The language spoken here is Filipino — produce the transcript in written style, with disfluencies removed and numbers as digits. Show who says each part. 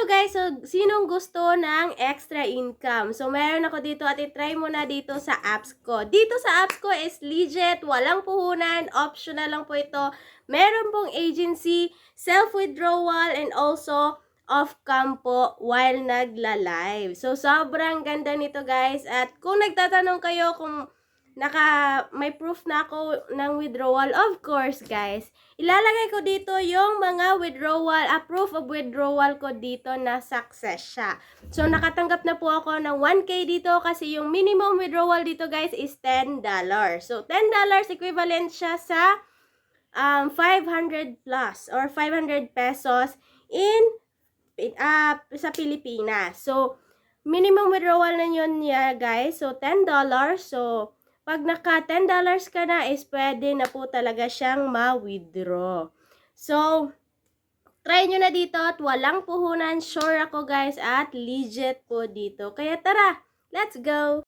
Speaker 1: guys, so sinong gusto ng extra income? So meron ako dito at i-try mo na dito sa apps ko. Dito sa apps ko is legit, walang puhunan, optional lang po ito. Meron pong agency, self-withdrawal, and also off-cam po while nagla-live. So sobrang ganda nito guys. At kung nagtatanong kayo kung may proof na ako ng withdrawal, of course guys, ilalagay ko dito yung mga withdrawal, proof of withdrawal ko dito na success siya. So nakatanggap na po ako ng 1K dito kasi yung minimum withdrawal dito guys is $10. So $10 equivalent siya sa 500 plus or 500 pesos sa Pilipinas. So minimum withdrawal na yun niya guys. So $10. So pag naka $10 ka na is pwede na po talaga siyang ma-withdraw. So, try nyo na dito at walang puhunan. Sure ako guys at legit po dito. Kaya tara, let's go!